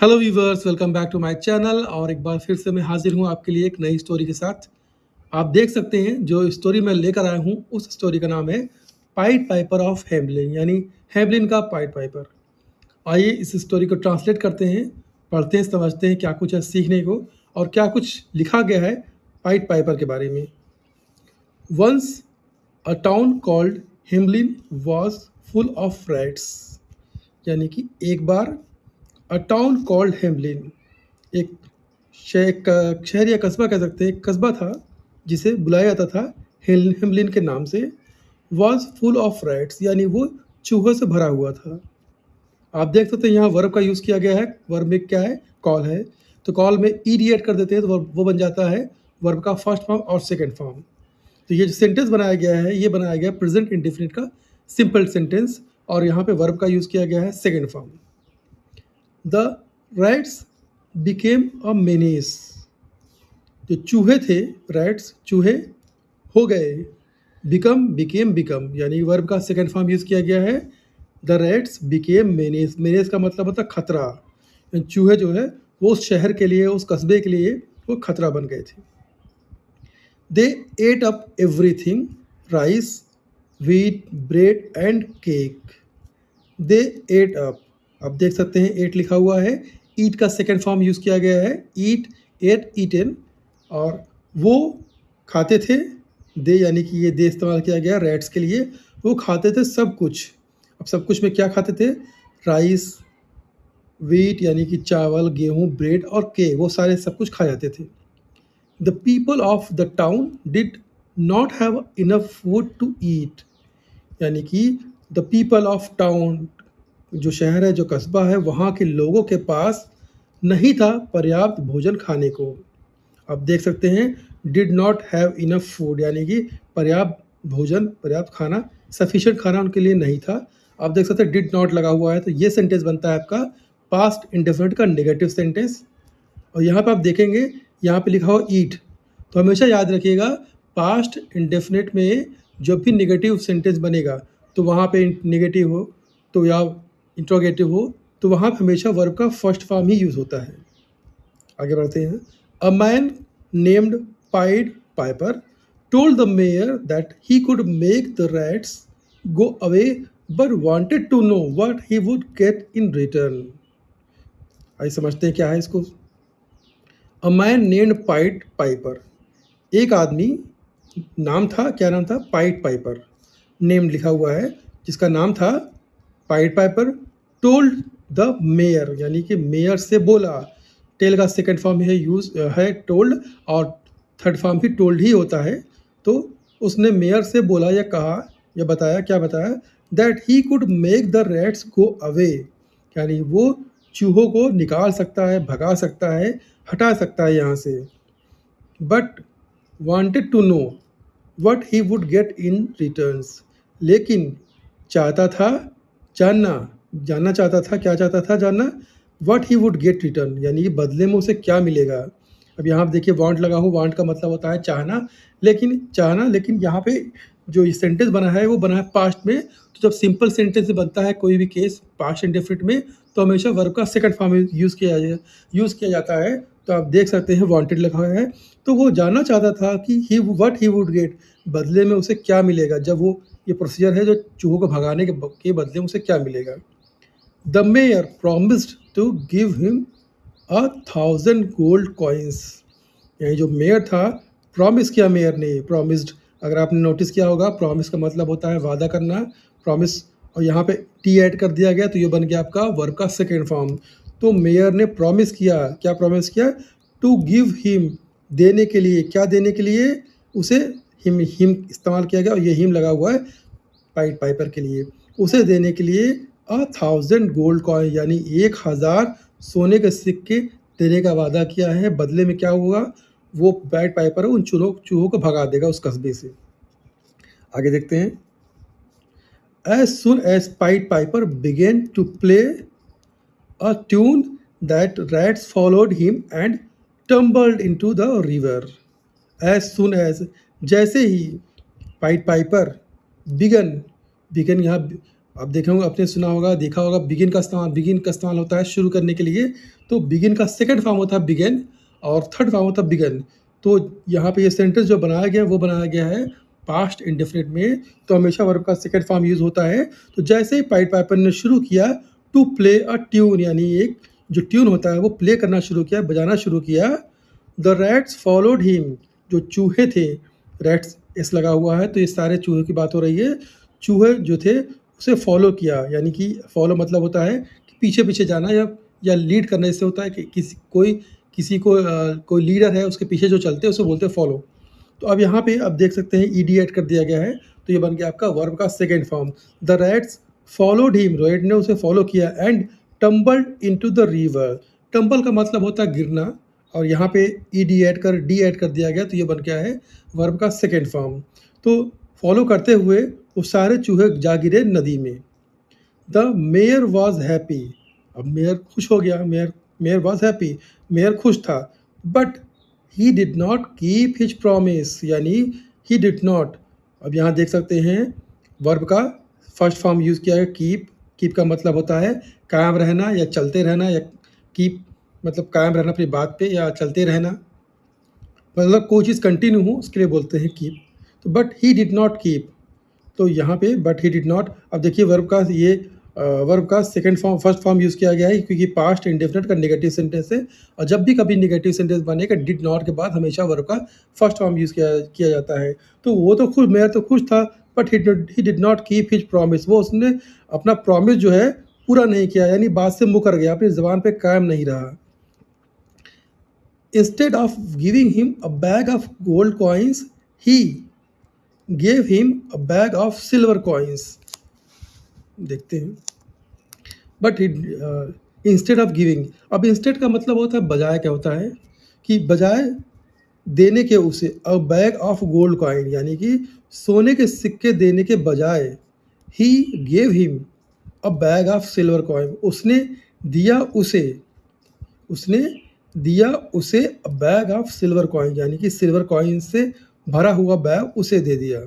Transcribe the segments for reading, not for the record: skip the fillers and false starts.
Hello viewers, welcome back to my channel. और एक बार फिर से मैं हाजिर हूँ आपके लिए एक नई स्टोरी के साथ। आप देख सकते हैं जो स्टोरी मैं लेकर आया हूँ, उस स्टोरी का नाम है पाइड पाइपर ऑफ हेमलिन, यानी हेमलिन का पाइड पाइपर। आइए इस स्टोरी को ट्रांसलेट करते हैं, पढ़ते हैं, समझते हैं क्या कुछ है सीखने को और क्या कुछ लिखा गया है पाइड पाइपर के बारे में। Once a town called Hamelin was full of rats, यानी कि एक बार अ टाउन कॉल्ड हेमलिन, एक शहर या कस्बा कह सकते हैं, एक कस्बा था जिसे बुलाया जाता था हेमलिन के नाम से। वॉज फुल ऑफ रैट्स, यानी वो चूहों से भरा हुआ था। आप देख सकते हैं यहाँ वर्ब का यूज़ किया गया है। वर्ब में क्या है? कॉल है। तो कॉल में ईडी ऐड कर देते हैं तो वो बन जाता है वर्ब का फर्स्ट फॉर्म और सेकेंड फॉर्म। तो ये जो सेंटेंस बनाया गया है, ये बनाया गया प्रेजेंट इंडेफिनिट का सिंपल सेंटेंस, और यहाँ पे वर्ब का यूज़ किया गया है second form. The rats became a menace, जो चूहे थे, रैट्स चूहे हो गए। बिकेम बिकम, यानी वर्ब का सेकेंड फॉर्म यूज़ किया गया है। The rats became menace, menace का मतलब होता है खतरा। चूहे जो है वो उस शहर के लिए, उस कस्बे के लिए वो खतरा बन गए थे। They ate up everything, rice, wheat, bread and cake. They ate up, आप देख सकते हैं एट लिखा हुआ है, ईट का सेकेंड फॉर्म यूज़ किया गया है, ईट, एट, ईटन। और वो खाते थे, दे यानी कि ये दे इस्तेमाल किया गया रैट्स के लिए। वो खाते थे सब कुछ। अब सब कुछ में क्या खाते थे? राइस, व्हीट यानी कि चावल, गेहूँ, ब्रेड और केक, वो सारे सब कुछ खा जाते थे। The people of the town did not have enough food to eat, यानी कि द पीपल ऑफ टाउन, जो शहर है, जो कस्बा है, वहाँ के लोगों के पास नहीं था पर्याप्त भोजन खाने को। आप देख सकते हैं did not have enough food, यानी कि पर्याप्त भोजन, पर्याप्त खाना, सफिशिएंट खाना उनके लिए नहीं था। आप देख सकते हैं डिड नॉट लगा हुआ है, तो ये सेंटेंस बनता है आपका पास्ट इंडेफिनिट का नेगेटिव सेंटेंस। और यहाँ पे आप देखेंगे, यहाँ पे लिखा हो ईट, तो हमेशा याद रखिएगा पास्ट इंडेफिनिट में जब भी नेगेटिव सेंटेंस बनेगा, तो वहाँ पे नेगेटिव हो तो या इंट्रोगेटिव हो, तो वहाँ पे हमेशा वर्ब का फर्स्ट फॉर्म ही यूज़ होता है। आगे बढ़ते हैं। A man named Pied Piper told the mayor that he could make the rats go away but wanted to know what he would get in return. आइए समझते हैं क्या है इसको। A man named Pied Piper, एक आदमी, नाम था, क्या नाम था? Pied Piper. नेम लिखा हुआ है, जिसका नाम था pied Piper. Told the mayor, यानी कि मेयर से बोला। टेल का सेकंड फॉर्म है यूज है टोल्ड, और थर्ड फॉर्म भी टोल्ड ही होता है। तो उसने मेयर से बोला या कहा या बताया, क्या बताया? That he could make the rats go away, यानी वो चूहों को निकाल सकता है, भगा सकता है, हटा सकता है यहाँ से। But wanted to know what he would get in returns, लेकिन चाहता था जानना, जानना चाहता था, क्या चाहता था जानना? What he would gate return, यानी कि बदले में उसे क्या मिलेगा। अब यहाँ पे देखिए वांट लगा हो, वांट का मतलब होता है चाहना, लेकिन यहाँ पे जो ये सेंटेंस बना है वो बना है पास्ट में। तो जब सिंपल सेंटेंस बनता है कोई भी केस पास्ट इंडेफिनिट में, तो हमेशा वर्ब का सेकंड फॉर्म यूज़ किया जाता है। तो आप देख सकते हैं वांटेड लिखा हुआ है, तो वो जानना चाहता था कि ही व्हाट ही वुड गेट, बदले में उसे क्या मिलेगा। जब वो ये प्रोसीजर है जो चूहों को भगाने के बदले में उसे क्या मिलेगा। The mayor promised to give him 1,000 gold coins, यानी जो मेयर था, प्रॉमिस किया मेयर ने, प्रॉमिस्ड। अगर आपने नोटिस किया होगा, प्रॉमिस का मतलब होता है वादा करना, प्रॉमिस। और यहाँ पे टी ऐड कर दिया गया तो ये बन गया आपका वर्ब का सेकेंड फॉर्म। तो मेयर ने प्रॉमिस किया, क्या प्रॉमिस किया? टू गिव हिम, देने के लिए, क्या देने के लिए? उसे हिम इस्तेमाल किया गया, और ये हिम लगा हुआ है पाइड पाइपर के लिए। उसे देने के लिए 1,000 गोल्ड कॉइन, यानी 1,000 सोने के सिक्के देने का वादा किया है। बदले में क्या होगा? वो पाइड पाइपर उन चूहों को भगा देगा उस कस्बे से। आगे देखते हैं। As soon as Pied Piper began to play a tune, that rats followed him and tumbled into the river. As soon as, जैसे ही, पाइड पाइपर, बिगन, बिगन यहाँ आप देखे होंगे, आपने सुना होगा, देखा होगा, बिगिन का इस्तेमाल होता है शुरू करने के लिए। तो बिगिन का सेकंड फॉर्म होता है बिगिन और थर्ड फॉर्म होता है बिगन। तो यहाँ पे ये सेंटेंस जो बनाया गया है वो बनाया गया है पास्ट इंडेफिनिट में, तो हमेशा वर्ब का सेकंड फॉर्म यूज़ होता है। तो जैसे ही पाइट पाइपर ने शुरू किया टू प्ले अ ट्यून, यानी एक जो ट्यून होता है वो प्ले करना शुरू किया, बजाना शुरू किया। द रैट्स फॉलोड हिम, जो चूहे थे, रैट्स एस लगा हुआ है तो ये सारे चूहे की बात हो रही है। चूहे जो थे उसे फॉलो किया, यानी कि फॉलो मतलब होता है कि पीछे पीछे जाना या लीड करने से होता है कि किसी को कोई लीडर है उसके पीछे जो चलते हैं उसे बोलते हैं फॉलो। तो अब यहाँ पे आप देख सकते हैं ईडी ऐड कर दिया गया है, तो ये बन गया आपका वर्ब का second form. The rats followed him, rat ने उसे फॉलो किया, and tumbled into the river. Tumble का मतलब होता है गिरना, और यहाँ पे डी ऐड कर दिया गया, तो ये बन गया है वर्ब का सेकेंड फॉर्म। तो फॉलो करते हुए वो सारे चूहे जा गिरे नदी में। द मेयर वॉज हैप्पी, अब मेयर खुश हो गया, मेयर वॉज हैप्पी, मेयर खुश था। But he did not keep his promise, यानी ही डिड नॉट, अब यहाँ देख सकते हैं वर्ब का फर्स्ट फॉर्म यूज़ किया है कीप का मतलब होता है कायम रहना या चलते रहना, या कीप मतलब कायम रहना अपनी बात पे या चलते रहना, मतलब कोई चीज़ कंटिन्यू हो उसके लिए बोलते हैं कीप। तो but he did not keep, तो यहाँ पे बट ही डिड नॉट, अब देखिए वर्ब का second form first form use किया गया है क्योंकि पास्ट इंडेफिनिट का नेगेटिव सेंटेंस है, और जब भी कभी नेगेटिव सेंटेंस बनेगा डिड नॉट के बाद हमेशा वर्ब का फर्स्ट फॉर्म यूज़ किया जाता है। तो वो तो खुश, मेयर तो खुश था, but he did not keep his promise, वो उसने अपना प्रॉमिस जो है पूरा नहीं किया, यानी बात से मुकर गया, अपनी ज़बान पे कायम नहीं रहा। Instead of giving him a bag of gold coins, he gave him a bag of silver coins. देखते हैं, बट इंस्टेड ऑफ गिविंग, अब इंस्टेड का मतलब होता है बजाय, क्या होता है कि बजाय देने के उसे, अ बैग ऑफ गोल्ड कॉइन, यानी कि सोने के सिक्के देने के बजाय, he gave him a bag of silver coin, उसने दिया उसे बैग ऑफ सिल्वर कॉइन, यानी कि सिल्वर कॉइन से भरा हुआ बैग उसे दे दिया।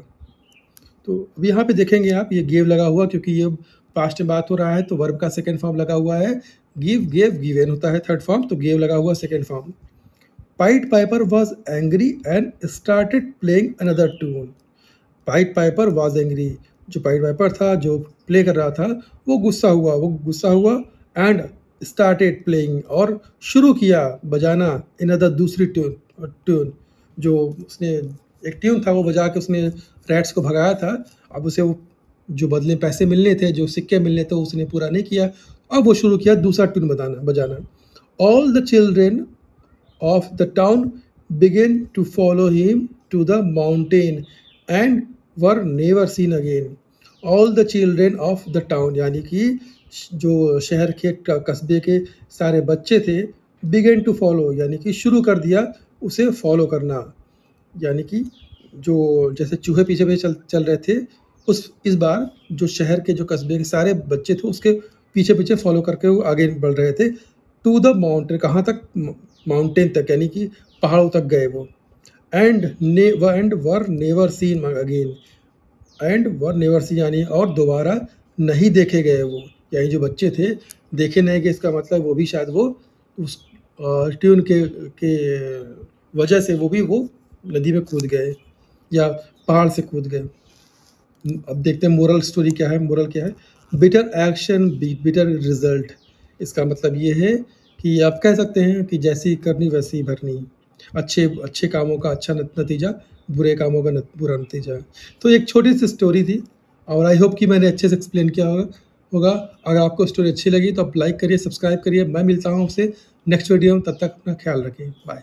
तो अब यहाँ पे देखेंगे आप, ये गेव लगा हुआ क्योंकि ये पास्ट में बात हो रहा है, तो वर्ब का सेकेंड फॉर्म लगा हुआ है, गिव गेव गिवेन होता है थर्ड फॉर्म, तो गेव लगा हुआ second form. Point Piper was angry and started playing another tune. Point Piper was angry, जो पाइट पाइपर था जो प्ले कर रहा था वो गुस्सा हुआ एंड स्टार्टेड प्लेइंग, और शुरू किया बजाना, इन अदर दूसरी ट्यून जो उसने एक ट्यून था वो बजा के उसने रैट्स को भगाया था। अब उसे वो जो बदले पैसे मिलने थे, जो सिक्के मिलने थे, उसने पूरा नहीं किया, अब वो शुरू किया दूसरा ट्यून बजाना। All the children of the town began to follow him to the mountain and were never seen again. All the children of the town, यानी कि जो शहर के कस्बे के सारे बच्चे थे, began to follow, यानी कि शुरू कर दिया उसे फॉलो करना, यानी कि जो जैसे चूहे पीछे पीछे चल रहे थे, इस बार जो शहर के जो कस्बे के सारे बच्चे थे उसके पीछे पीछे फॉलो करके वो आगे बढ़ रहे थे। टू द माउंटेन, कहाँ तक, माउंटेन तक, यानी कि पहाड़ों तक गए वो। And were never seen again, and were never seen यानी और दोबारा नहीं देखे गए वो, यानी जो बच्चे थे देखे नहीं गए, इसका मतलब वो भी शायद वो उस ट्यून के वजह से वो नदी में कूद गए या पहाड़ से कूद गए। अब देखते हैं मोरल स्टोरी क्या है। मोरल क्या है, बिटर एक्शन बिटर रिजल्ट, इसका मतलब ये है कि आप कह सकते हैं कि जैसी करनी वैसी भरनी, अच्छे कामों का अच्छा नतीजा, बुरे कामों का बुरा नतीजा। तो एक छोटी सी स्टोरी थी और आई होप कि मैंने अच्छे से एक्सप्लेन किया होगा। अगर आपको स्टोरी अच्छी लगी तो आप लाइक करिए, सब्सक्राइब करिए। मैं मिलता हूँ आपसे नेक्स्ट वीडियो में, तब तक अपना ख्याल रखिए, बाय।